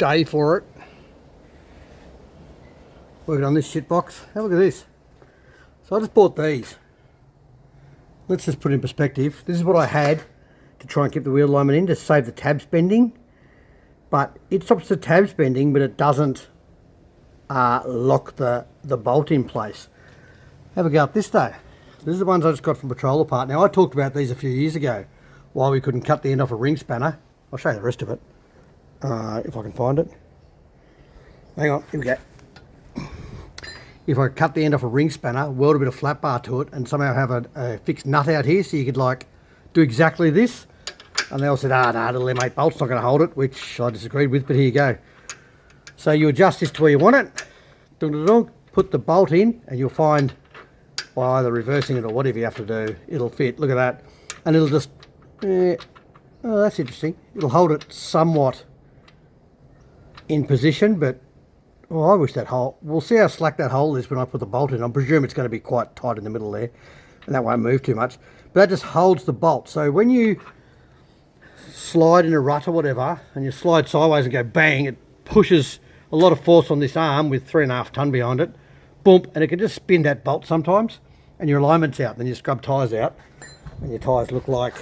day for it. Working on this shit box. Have a look at this. So I just bought these. Let's just put it in perspective. This is what I had to try and keep the wheel alignment in to save the tabs bending. But it stops the tabs bending, but it doesn't lock the bolt in place. Have a go at this though. This is the ones I just got from Patrol Apart. Now I talked about these a few years ago, why we couldn't cut the end off a ring spanner. I'll show you the rest of it, if I can find it. Hang on, here we go. If I cut the end off a ring spanner, weld a bit of flat bar to it, and somehow have a fixed nut out here, so you could like do exactly this. And they all said, no, the little M8 bolt's not going to hold it, which I disagreed with, but here you go. So you adjust this to where you want it, put the bolt in, and you'll find by either reversing it or whatever you have to do, it'll fit. Look at that. And it'll just, oh, that's interesting. It'll hold it somewhat in position, but oh, I wish that hole, we'll see how slack that hole is when I put the bolt in. I presume it's going to be quite tight in the middle there, and that won't move too much. But that just holds the bolt. So when you slide in a rut or whatever, and you slide sideways and go bang, it pushes a lot of force on this arm with 3.5 ton behind it. Boom, and it can just spin that bolt sometimes, and your alignment's out. Then you scrub tyres out, and your tyres look like,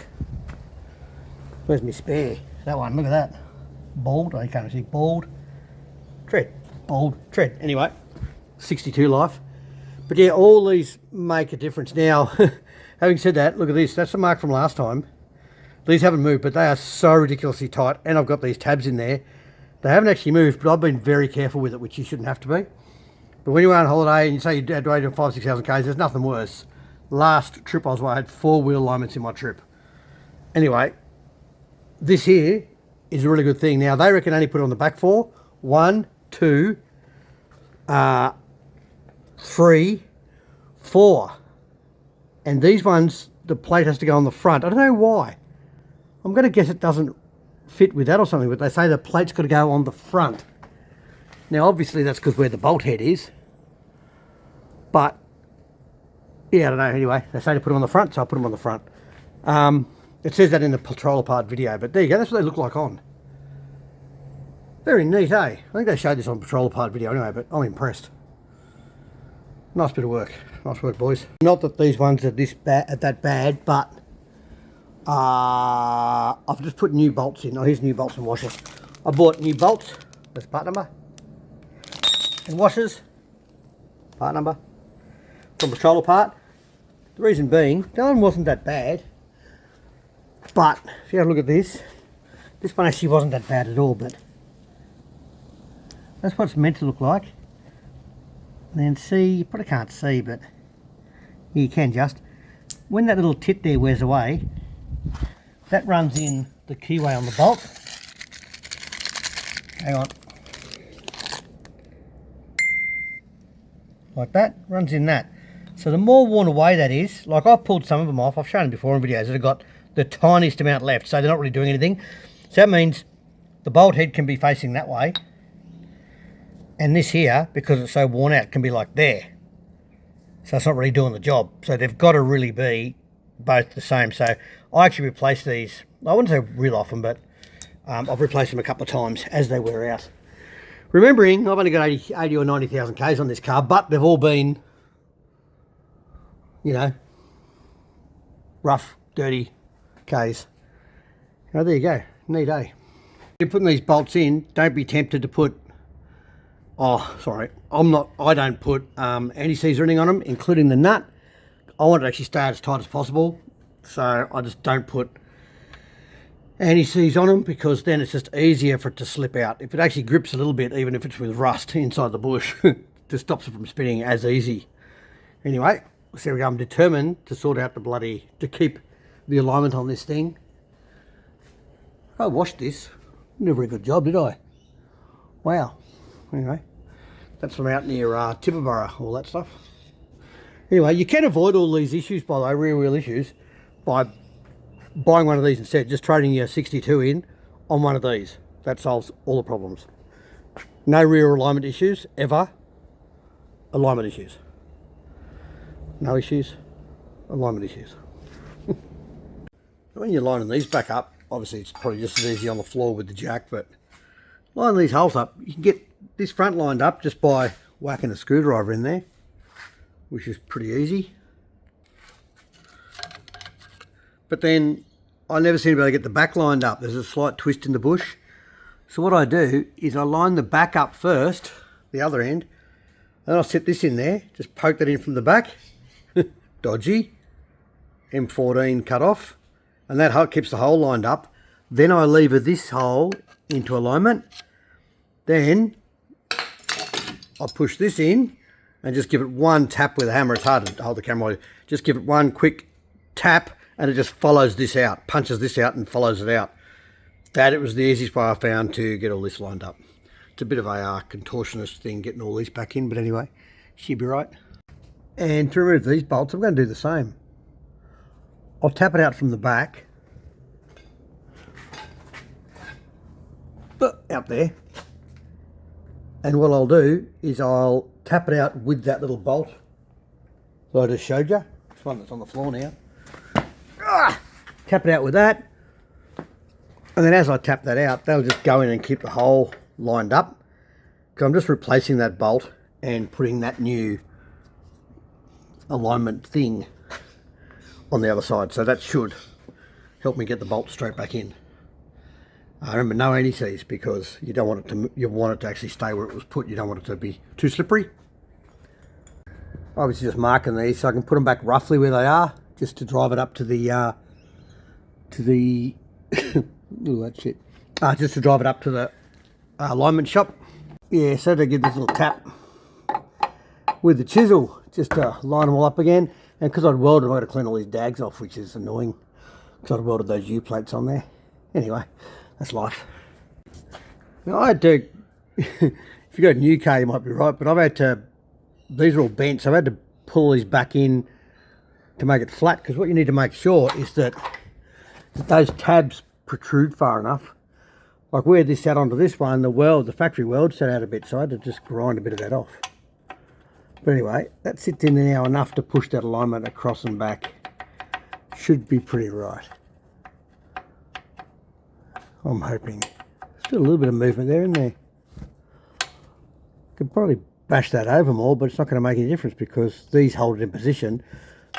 where's my spare? That one, look at that. Bald, I can't see, bald. Tread, bald, tread. Anyway, 62 life. But yeah, all these make a difference. Now, having said that, look at this. That's the mark from last time. These haven't moved, but they are so ridiculously tight, and I've got these tabs in there. They haven't actually moved, but I've been very careful with it, which you shouldn't have to be. But when you're on holiday and you say you're doing 5,000-6,000 k's, there's nothing worse. Last trip I was away, I had 4 wheel alignments in my trip. Anyway, this here is a really good thing. Now, they reckon only put it on the back 4. 1, 2, 3, 4. And these ones, the plate has to go on the front. I don't know why. I'm going to guess it doesn't fit with that or something, but they say the plate's got to go on the front. Now, obviously, that's because where the bolt head is. But, yeah, I don't know. Anyway, they say to put them on the front, so I put them on the front. It says that in the Patrol Apart video, but there you go. That's what they look like on. Very neat, eh? I think they showed this on Patrol Apart video anyway, but I'm impressed. Nice bit of work. Nice work, boys. Not that these ones are that bad, but I've just put new bolts in. Oh, here's new bolts and washers. I bought new bolts. That's part number. And washers. Part number. From Patrol Apart. The reason being, that one wasn't that bad. But, if you have a look at this one actually wasn't that bad at all, but that's what it's meant to look like. And then see, you probably can't see, but you can just. When that little tit there wears away, that runs in the keyway on the bolt. Hang on. Like that, runs in that. So the more worn away that is, like I've pulled some of them off, I've shown them before in videos that have got the tiniest amount left, so they're not really doing anything. So that means the bolt head can be facing that way, and this here, because it's so worn out, can be like there. So it's not really doing the job. So they've got to really be both the same. So I actually replaced these, I wouldn't say real often, but I've replaced them a couple of times as they wear out. Remembering, I've only got 80 or 90,000 Ks on this car, but they've all been, you know, rough, dirty Ks. Oh, there you go. Neat, eh? You're putting these bolts in, don't be tempted to put, oh, sorry, I don't put anti-seize or anything on them, including the nut. I want it to actually stay as tight as possible, so I just don't put anti-seize on them, because then it's just easier for it to slip out. If it actually grips a little bit, even if it's with rust inside the bush, it just stops it from spinning as easy. Anyway, so I'm determined to sort out to keep the alignment on this thing. I washed this. Did a very good job, did I? Wow. Anyway, that's from out near Tipperborough, all that stuff. Anyway, you can avoid all these issues, by the way, rear wheel issues, by buying one of these instead, just trading your 62 in on one of these. That solves all the problems. No rear alignment issues, ever. Alignment issues. No issues, alignment issues. When you're lining these back up, obviously it's probably just as easy on the floor with the jack, but line these holes up. You can get this front lined up just by whacking a screwdriver in there, which is pretty easy. But then I never seem to be able to get the back lined up. There's a slight twist in the bush. So what I do is I line the back up first, the other end, and I'll set this in there, just poke that in from the back. Dodgy. M14 cut off, and that keeps the hole lined up. Then I lever this hole into alignment. Then I push this in and just give it one tap with a hammer. It's hard to hold the camera. Just give it one quick tap and it just follows this out, punches this out and follows it out. It was the easiest way I found to get all this lined up. It's a bit of a contortionist thing getting all these back in, but anyway, she'll be right. And to remove these bolts, I'm going to do the same. I'll tap it out from the back, out there, and what I'll do is I'll tap it out with that little bolt that I just showed you. This one that's on the floor now. Tap it out with that, and then as I tap that out, that'll just go in and keep the hole lined up, because I'm just replacing that bolt and putting that new alignment thing on the other side, so that should help me get the bolt straight back in. Remember, no anti-seize, because you don't want it to. You want it to actually stay where it was put. You don't want it to be too slippery. Obviously, just marking these so I can put them back roughly where they are, just to drive it up to the ooh, that shit. Just to drive it up to the alignment shop. Yeah, so to give this little tap with the chisel, just to line them all up again. And because I'd welded, I had to clean all these dags off, which is annoying, because I'd welded those U-plates on there. Anyway, that's life. Now, I had to, if you got a new car, you might be right, but I've had to, these are all bent, so I've had to pull these back in to make it flat, because what you need to make sure is that those tabs protrude far enough. Like where this sat onto this one, the factory weld sat out a bit, so I had to just grind a bit of that off. But anyway, that sits in there now enough to push that alignment across and back. Should be pretty right. I'm hoping. Still a little bit of movement there, isn't there? Could probably bash that over more, but it's not going to make any difference because these hold it in position,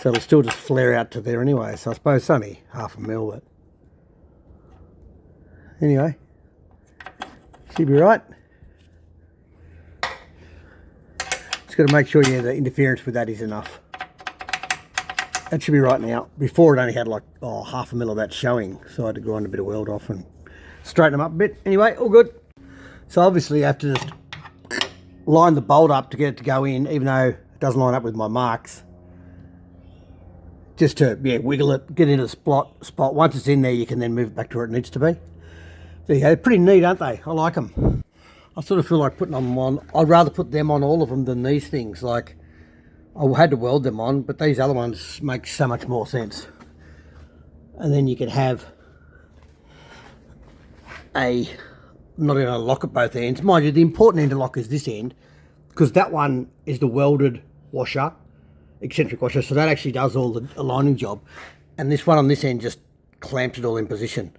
so it'll still just flare out to there anyway. So I suppose it's only 1/2 mil, but anyway, should be right. Just got to make sure, yeah, the interference with that is enough. That should be right now. Before it only had like 1/2 mil of that showing, so I had to grind a bit of weld off and straighten them up a bit. Anyway, all good. So obviously I have to just line the bolt up to get it to go in, even though it doesn't line up with my marks. Just to, yeah, wiggle it, get it in a spot. Once it's in there, you can then move it back to where it needs to be. There you go. They're pretty neat, aren't they? I like them. I sort of feel like putting them on. I'd rather put them on, all of them, than these things. Like, I had to weld them on, but these other ones make so much more sense. And then you could have not going to lock at both ends. Mind you, the important end to lock is this end, because that one is the welded washer, eccentric washer, so that actually does all the aligning job. And this one on this end just clamps it all in position.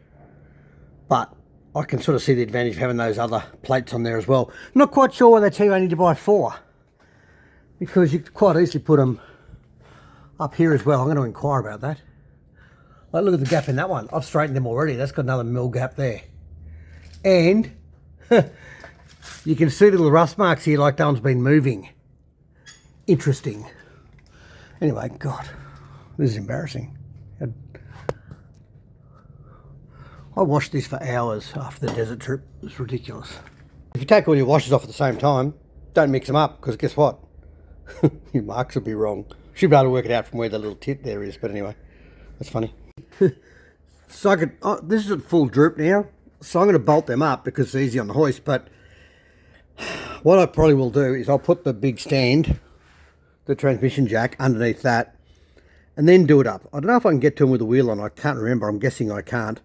But I can sort of see the advantage of having those other plates on there as well. I'm not quite sure why they tell you I need to buy 4, because you could quite easily put them up here as well. I'm going to inquire about that. Like, look at the gap in that one. I've straightened them already. That's got another mil gap there. And you can see little rust marks here, like that one's been moving. Interesting. Anyway, God, this is embarrassing. I washed this for hours after the desert trip. It's ridiculous. If you take all your washers off at the same time, don't mix them up, because guess what? Your marks will be wrong. Should be able to work it out from where the little tip there is, but anyway, that's funny. So this is at full droop now, so I'm going to bolt them up because it's easy on the hoist. But what I probably will do is I'll put the big stand, the transmission jack, underneath that, and then do it up. I don't know if I can get to them with the wheel on. I can't remember. I'm guessing I can't.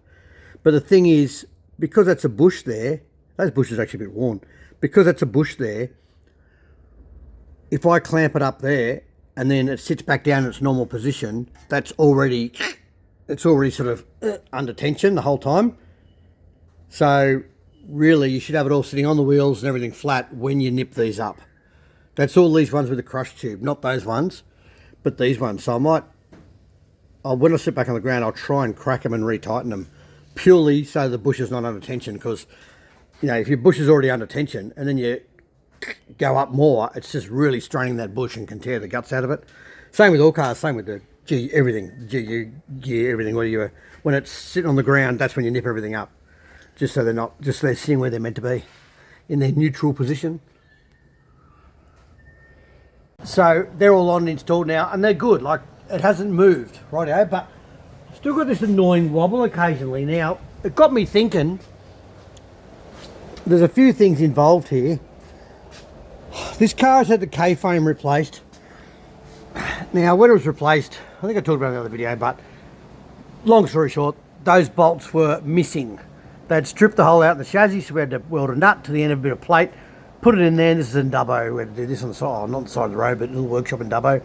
But the thing is, because that's a bush there, those bushes are actually a bit worn. Because that's a bush there, if I clamp it up there and then it sits back down in its normal position, it's already sort of under tension the whole time. So really you should have it all sitting on the wheels and everything flat when you nip these up. That's all these ones with the crush tube, not those ones, but these ones. So when I sit back on the ground, I'll try and crack them and retighten them, purely so the bush is not under tension, because, you know, if your bush is already under tension and then you go up more, it's just really straining that bush and can tear the guts out of it. Same with all cars, same with the G, everything, GU gear, everything. When it's sitting on the ground, that's when you nip everything up, just so they're sitting where they're meant to be, in their neutral position. So they're all on and installed now, and they're good. Like, it hasn't moved, rightio, but I've still got this annoying wobble occasionally. Now, it got me thinking, there's a few things involved here. This car has had the K-frame replaced. Now, when it was replaced, I think I talked about it in the other video, but long story short, those bolts were missing. They'd stripped the hole out in the chassis, so we had to weld a nut to the end of a bit of plate, put it in there, and this is in Dubbo. We had to do this on the side, not on the side of the road, but a little workshop in Dubbo.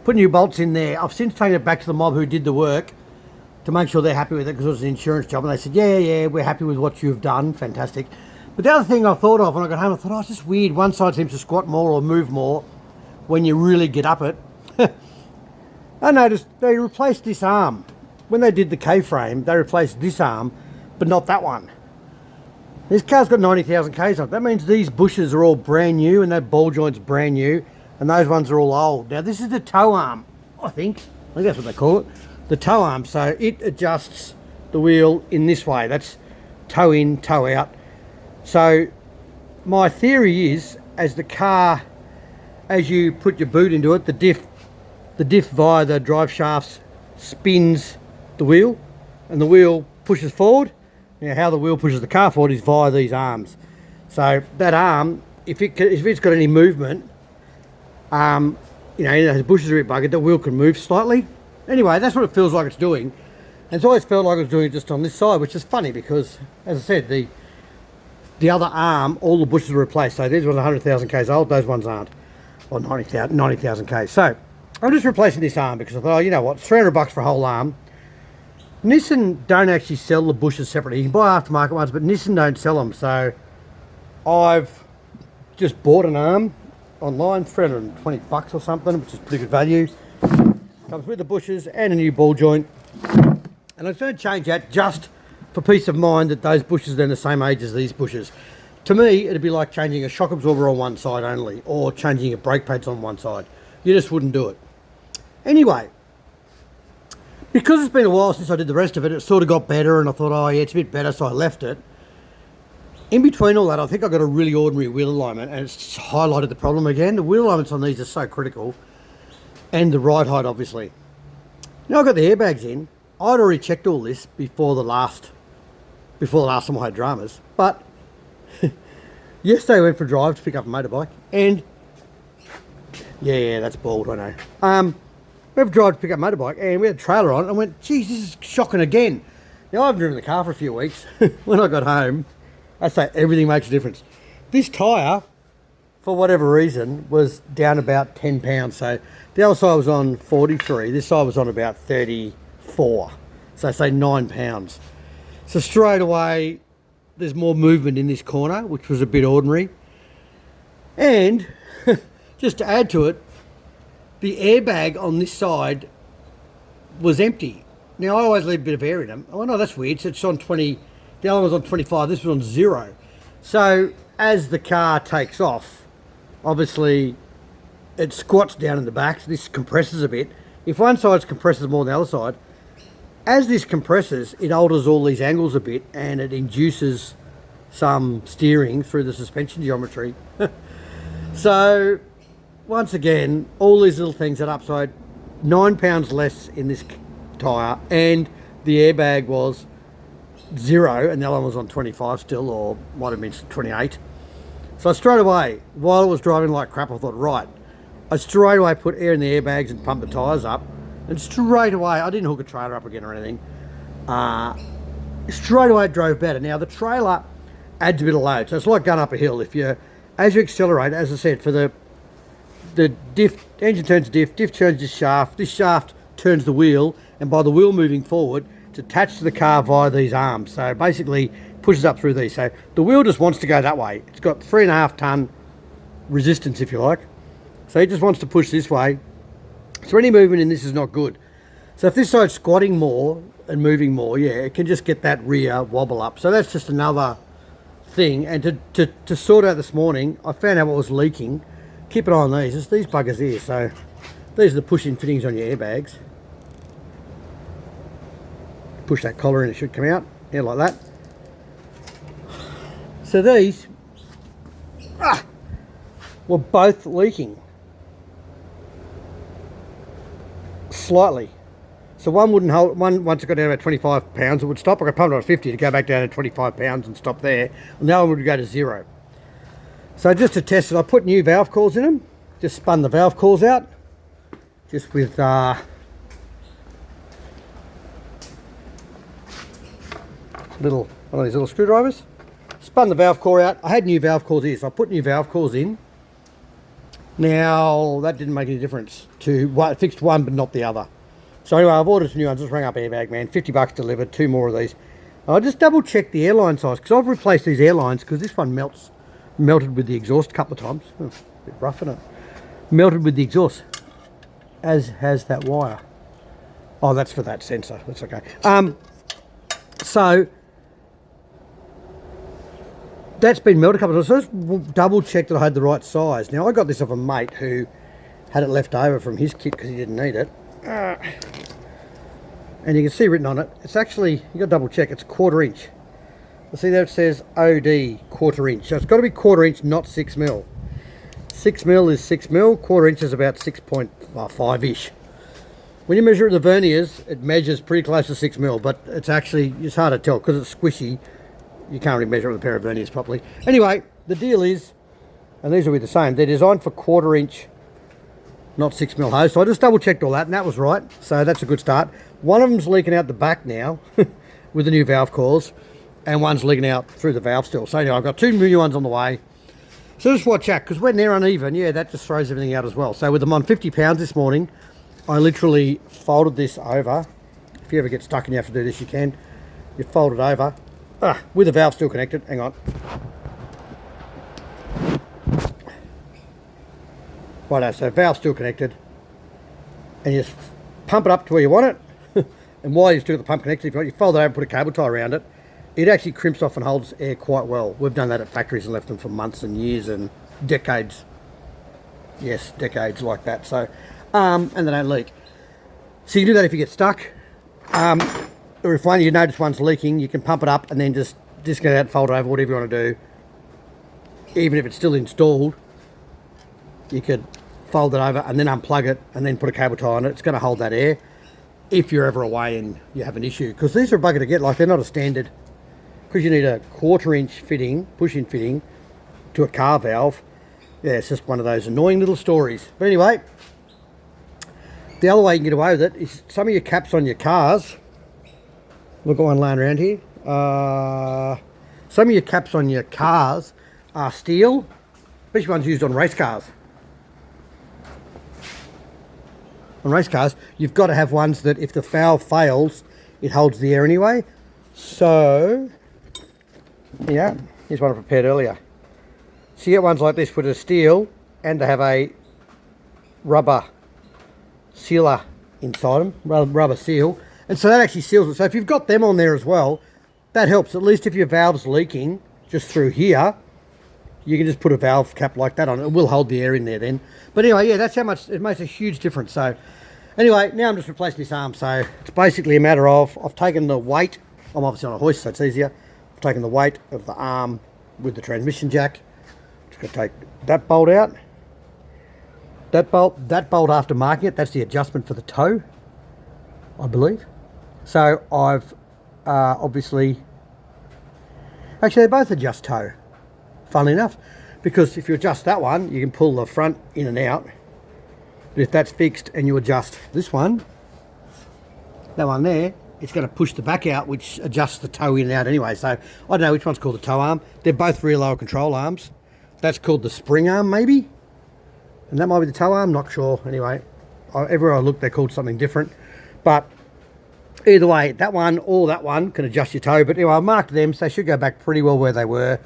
Put new bolts in there. I've since taken it back to the mob who did the work to make sure they're happy with it, because it was an insurance job, and they said, yeah, we're happy with what you've done, fantastic. But the other thing I thought of when I got home, I thought, oh, it's just weird. One side seems to squat more or move more when you really get up it. I noticed they replaced this arm. When they did the K-frame, they replaced this arm, but not that one. This car's got 90,000 Ks on it. That means these bushes are all brand new, and that ball joint's brand new, and those ones are all old. Now, this is the tow arm, I think that's what they call it. The tow arm, so it adjusts the wheel in this way. That's toe in, toe out. So my theory is, as you put your boot into it, the diff via the drive shafts spins the wheel, and the wheel pushes forward. Now, how the wheel pushes the car forward is via these arms. So that arm, if it's got any movement, you know, the bushes are a bit buggered, the wheel can move slightly. Anyway, that's what it feels like it's doing. And it's always felt like it was doing it just on this side, which is funny because, as I said, the other arm, all the bushes were replaced. So these ones are 100,000 Ks old, those ones aren't. Or 90,000 Ks. So I'm just replacing this arm because I thought, oh, you know what, it's $300 for a whole arm. Nissan don't actually sell the bushes separately. You can buy aftermarket ones, but Nissan don't sell them. So I've just bought an arm online, $320 or something, which is pretty good value. Comes with the bushes and a new ball joint. And I'm going to change that just for peace of mind that those bushes are then the same age as these bushes. To me, it'd be like changing a shock absorber on one side only, or changing your brake pads on one side. You just wouldn't do it. Anyway, because it's been a while since I did the rest of it, it sort of got better, and I thought, oh yeah, it's a bit better, so I left it. In between all that, I think I got a really ordinary wheel alignment, and it's just highlighted the problem again. The wheel alignments on these are so critical, and the ride height, obviously. Now I've got the airbags in. I'd already checked all this before the last time I had dramas, but yesterday I went for a drive to pick up a motorbike, and yeah, that's bald, I know. We have a drive to pick up a motorbike, and we had a trailer on, and I went, geez, this is shocking again. Now, I haven't driven the car for a few weeks. When I got home, I say everything makes a difference. This tyre, for whatever reason, was down about 10 pounds. So the other side was on 43, this side was on about 34. So say 9 pounds. So straight away, there's more movement in this corner, which was a bit ordinary. And just to add to it, the airbag on this side was empty. Now, I always leave a bit of air in them. Oh, no, that's weird. So it's on 20, the other one was on 25, this was on 0. So as the car takes off, obviously it squats down in the back, so this compresses a bit. If one side compresses more than the other side, as this compresses, it alters all these angles a bit, and it induces some steering through the suspension geometry. So once again, all these little things add up. So 9 pounds less in this tyre, and the airbag was 0, and the other one was on 25 still, or might have been 28. So straight away, while I was driving like crap, I thought, right, I straight away put air in the airbags and pumped the tyres up, and straight away, I didn't hook a trailer up again or anything, straight away it drove better. Now the trailer adds a bit of load, so it's like going up a hill. As you accelerate, as I said, for the diff, engine turns diff turns this shaft turns the wheel, and by the wheel moving forward, it's attached to the car via these arms. So basically pushes up through these. So the wheel just wants to go that way. It's got 3.5 ton resistance, if you like. So it just wants to push this way. So any movement in this is not good. So if this side's squatting more and moving more, yeah, it can just get that rear wobble up. So that's just another thing. And to sort out this morning, I found out what was leaking. Keep an eye on these. It's these buggers here. So these are the push-in fittings on your airbags. Push that collar in, it should come out. Yeah, like that. So these were both leaking. Slightly. So one wouldn't hold, once it got down to about 25 pounds, it would stop. I could pump it on 50 to go back down to 25 pounds and stop there. And the other one would go to 0. So just to test it, I put new valve cores in them. Just spun the valve cores out. Just with one of these little screwdrivers. Spun the valve core out. I had new valve cores here, so I put new valve cores in. Now, that didn't make any difference to what, fixed one but not the other. So anyway, I've ordered some new ones. Just rang up Airbag, man. $50 delivered, 2 more of these. I'll just double check the airline size, because I've replaced these airlines, because this one melted with the exhaust a couple of times. Oh, a bit rough, isn't it? Melted with the exhaust, as has that wire. Oh, that's for that sensor. That's okay. So that's been melted a couple of times. So just double check that I had the right size. Now, I got this off a mate who had it left over from his kit because he didn't need it. And you can see written on it, it's actually, you got to double check, it's 1/4 inch. You see there it says OD 1/4 inch. So it's got to be 1/4 inch, not 6 mil. 6 mil is 6 mil, 1/4 inch is about 6.5-ish. When you measure it with the verniers, it measures pretty close to 6 mil, but it's actually, it's hard to tell because it's squishy. You can't really measure it with a pair of verniers properly. Anyway, the deal is, and these will be the same, they're designed for 1/4 inch, not 6 mil hose. So I just double checked all that and that was right. So that's a good start. One of them's leaking out the back now with the new valve cores, and one's leaking out through the valve still. So anyway, I've got 2 new ones on the way. So just watch out, because when they're uneven, yeah, that just throws everything out as well. So with them on 50 pounds this morning, I literally folded this over. If you ever get stuck and you have to do this, you can. You fold it over with the valve still connected. Hang on. Righto, so valve still connected, and you just pump it up to where you want it. And while you've still got the pump connected, if you want, you fold it over and put a cable tie around it. It actually crimps off and holds air quite well. We've done that at factories and left them for months and years and decades. Yes, decades like that. So, and they don't leak. So you can do that if you get stuck. Or if you notice one's leaking, you can pump it up and then just disconnect it out, fold it over, whatever you want to do. Even if it's still installed, you could fold it over and then unplug it and then put a cable tie on it. It's going to hold that air if you're ever away and you have an issue. Because these are a bugger to get, like they're not a standard, because you need a 1/4 inch fitting, push-in fitting to a car valve. Yeah, it's just one of those annoying little stories. But anyway, the other way you can get away with it is some of your caps on your cars. We've got one laying around here. Some of your caps on your cars are steel, especially ones used on race cars. On race cars, you've got to have ones that if the valve fails, it holds the air anyway. So, yeah, here's one I prepared earlier. So you get ones like this with a steel, and they have a rubber sealer inside them, rubber seal. And so that actually seals it. So if you've got them on there as well, that helps. At least if your valve's leaking just through here, you can just put a valve cap like that on. It will hold the air in there then. But anyway, yeah, that's how much, it makes a huge difference. So anyway, now I'm just replacing this arm. So it's basically a matter of, I've taken the weight, I'm obviously on a hoist so it's easier. I've taken the weight of the arm with the transmission jack. Just going to take that bolt out. That bolt after marking it, that's the adjustment for the toe, I believe. So I've obviously, actually they both adjust toe, funnily enough, because if you adjust that one, you can pull the front in and out. But if that's fixed and you adjust this one, that one there, it's going to push the back out, which adjusts the toe in and out anyway. So I don't know which one's called the toe arm. They're both rear lower control arms. That's called the spring arm maybe, and that might be the toe arm, not sure. Anyway, everywhere I look they're called something different. But Either way, that one or that one can adjust your toe. But anyway, I marked them, so they should go back pretty well where they were.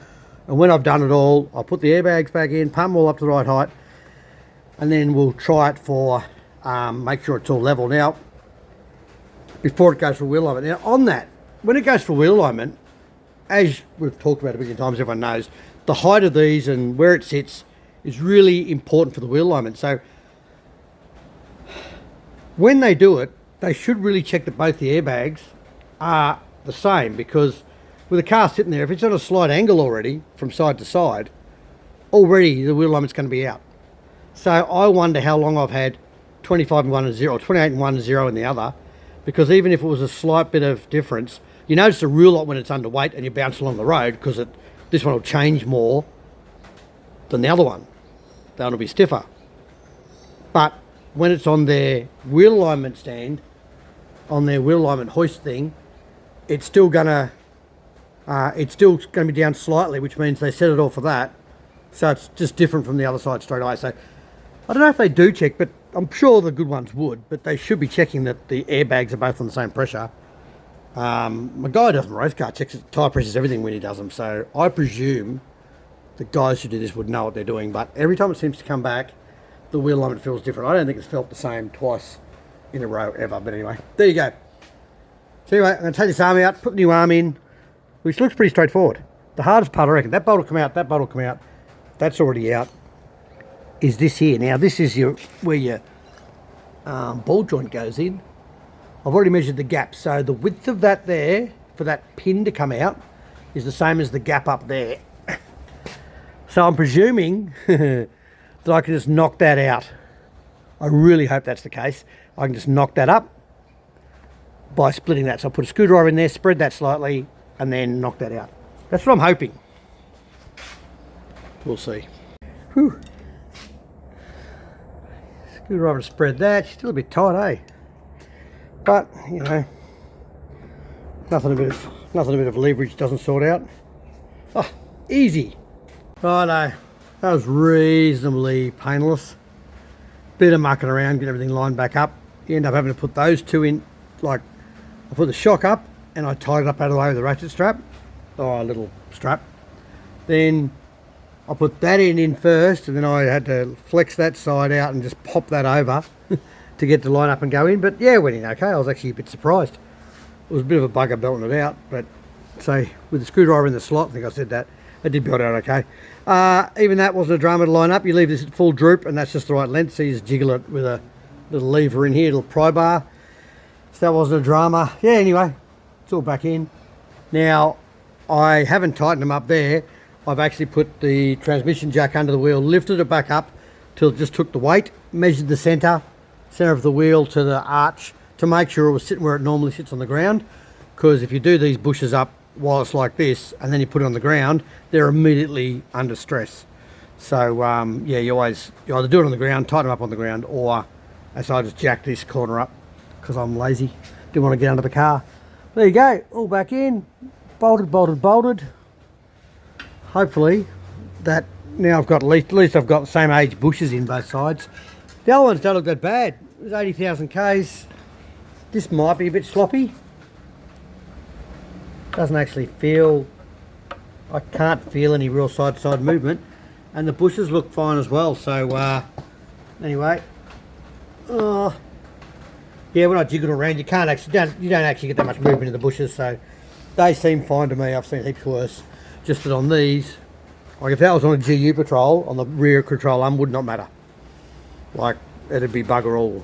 And when I've done it all, I'll put the airbags back in, pump them all up to the right height, and then we'll try it for, make sure it's all level. Now, before it goes for wheel alignment. Now, on that, when it goes for wheel alignment, as we've talked about a billion times, everyone knows, the height of these and where it sits is really important for the wheel alignment. So, when they do it, they should really check that both the airbags are the same, because with a car sitting there, if it's on a slight angle already from side to side, already the wheel alignment's going to be out. So I wonder how long I've had 25 in one and 0, or 28 in one and 0 in the other, because even if it was a slight bit of difference, you notice a real lot when it's underweight and you bounce along the road, because this one will change more than the other one. That one will be stiffer. But when it's on their wheel alignment stand, on their wheel alignment hoist thing, it's still gonna be down slightly, which means they set it all for that. So it's just different from the other side straight away. So I don't know if they do check, but I'm sure the good ones would. But they should be checking that the airbags are both on the same pressure. My guy doesn't race car, checks tyre pressures, everything when he does them. So I presume the guys who do this would know what they're doing. But every time it seems to come back, the wheel alignment feels different. I don't think it's felt the same twice in a row ever. But anyway, there you go. So anyway, I'm going to take this arm out, put the new arm in, which looks pretty straightforward. The hardest part, I reckon, that bolt will come out, that bolt will come out. That's already out. Is this here. Now this is where your ball joint goes in. I've already measured the gap, so the width of that there for that pin to come out is the same as the gap up there. So I'm presuming that I can just knock that out. I really hope that's the case. I can just knock that up by splitting that. So I'll put a screwdriver in there, spread that slightly, and then knock that out. That's what I'm hoping. We'll see. Whew. Screwdriver to spread that. Still a bit tight, eh? But, you know, nothing a bit of leverage doesn't sort out. Oh, easy. Righto, that was reasonably painless. Bit of mucking around, get everything lined back up. You end up having to put those two in, like, I put the shock up and I tied it up out of the way with a ratchet strap, or a little strap. Then I put that in first, and then I had to flex that side out and just pop that over to get to line up and go in. But yeah, it went in okay. I was actually a bit surprised. It was a bit of a bugger belting it out, but so with the screwdriver in the slot, I think I said that, it did belt out okay. Even that wasn't a drama to line up. You leave this at full droop and that's just the right length, so you just jiggle it with a little lever in here, little pry bar. So that wasn't a drama. Yeah, anyway, it's all back in. Now, I haven't tightened them up there. I've actually put the transmission jack under the wheel, lifted it back up till it just took the weight, measured the centre of the wheel to the arch to make sure it was sitting where it normally sits on the ground. Because if you do these bushes up while it's like this and then you put it on the ground, they're immediately under stress. So yeah, you either do it on the ground, tighten them up on the ground, or as I just jack this corner up because I'm lazy, didn't want to get under the car. There you go, all back in, bolted. Hopefully that now I've got at least I've got the same age bushes in both sides. The other ones don't look that bad. It was 80,000 Ks. This might be a bit sloppy. Doesn't actually feel, I can't feel any real side-to-side movement, and the bushes look fine as well. So anyway, yeah, when I jiggle around, you don't actually get that much movement in the bushes, so they seem fine to me. I've seen heaps worse. Just that on these, like if that was on a GU patrol, on the rear control arm, would not matter. Like, it'd be bugger all,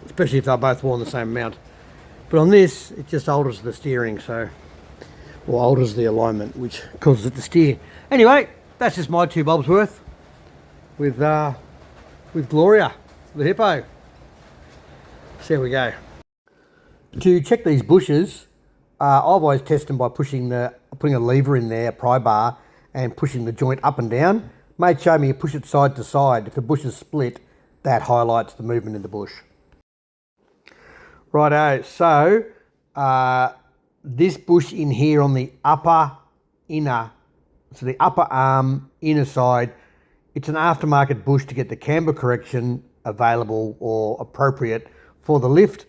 especially if they're both worn the same amount. But on this, it just alters the steering, so, or alters the alignment, which causes it to steer. Anyway, that's just my 2 bobs worth with Gloria, the Hippo. So there we go. To check these bushes, I've always tested them by putting a lever in there, a pry bar, and pushing the joint up and down. Mate showed me you push it side to side. If the bush is split, that highlights the movement in the bush. Righto, so this bush in here on the upper inner, so the upper arm, inner side, it's an aftermarket bush to get the camber correction available or appropriate for the lift.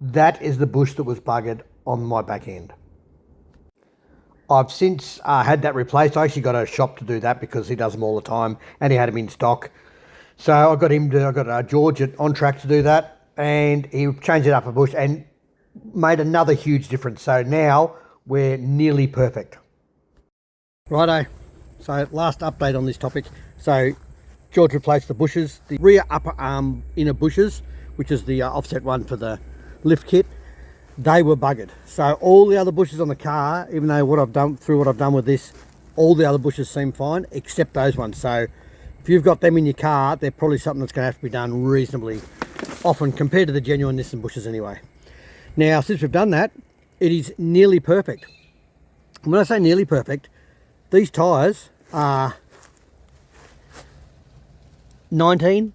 That is the bush that was buggered on my back end. I've since had that replaced. I actually got a shop to do that because he does them all the time and he had them in stock. So I got George on track to do that, and he changed it up a bush and made another huge difference. So now we're nearly perfect. Righto, so last update on this topic. So George replaced the bushes, the rear upper arm inner bushes, which is the offset one for the lift kit. They were buggered. So all the other bushes on the car, even though what I've done with this, all the other bushes seem fine except those ones. So if you've got them in your car, they're probably something that's going to have to be done reasonably often compared to the genuine Nissan bushes anyway. Now, since we've done that, it is nearly perfect. When I say nearly perfect, these tyres are 19,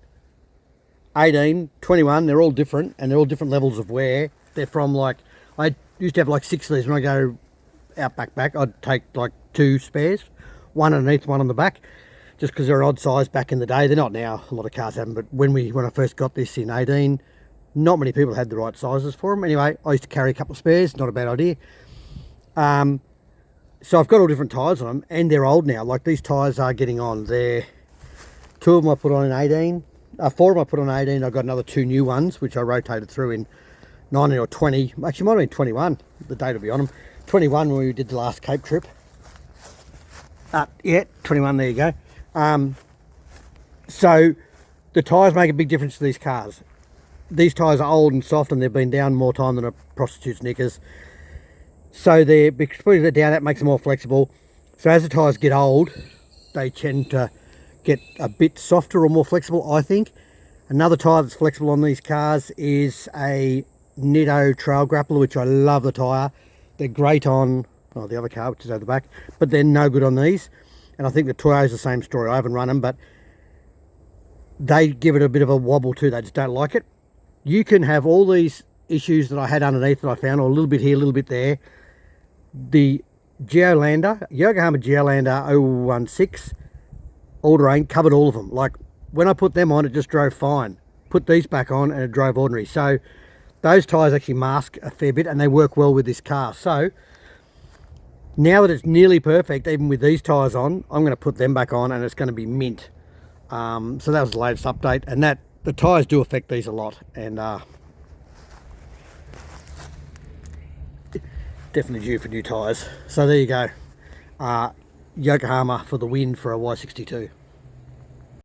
18, 21, they're all different, and they're all different levels of wear. They're from, like, I used to have like 6 of these. When I go out back, I'd take like 2 spares, one underneath, one on the back, just because they're an odd size back in the day. They're not now, a lot of cars have them, but when I first got this in 18, not many people had the right sizes for them. Anyway, I used to carry a couple of spares, not a bad idea. So I've got all different tyres on them, and they're old now. Like, these tyres are getting on. 2 of them I put on in 18, 4 of them I put on 18. I've got another 2 new ones, which I rotated through in 19 or 20. Actually, might have been 21. The date will be on them. 21 when we did the last Cape trip. Yeah, 21, there you go. So the tyres make a big difference to these cars. These tyres are old and soft, and they've been down more time than a prostitute's knickers. So because they're down, that makes them more flexible. So as the tyres get old, they tend to get a bit softer or more flexible, I think. Another tyre that's flexible on these cars is a Nitto Trail Grappler, which I love the tyre. They're great on the other car, which is over the back, but they're no good on these. And I think the Toyo's the same story. I haven't run them, but they give it a bit of a wobble too. They just don't like it. You can have all these issues that I had underneath that I found, or a little bit here, a little bit there. The Yokohama Geolander 016 all-terrain covered all of them. Like, when I put them on, it just drove fine. Put these back on and it drove ordinary. So those tyres actually mask a fair bit, and they work well with this car. So now that it's nearly perfect, even with these tyres on, I'm going to put them back on and it's going to be mint. So that was the latest update, and that the tyres do affect these a lot, and definitely due for new tyres. So there you go. Yokohama for the win for a Y62.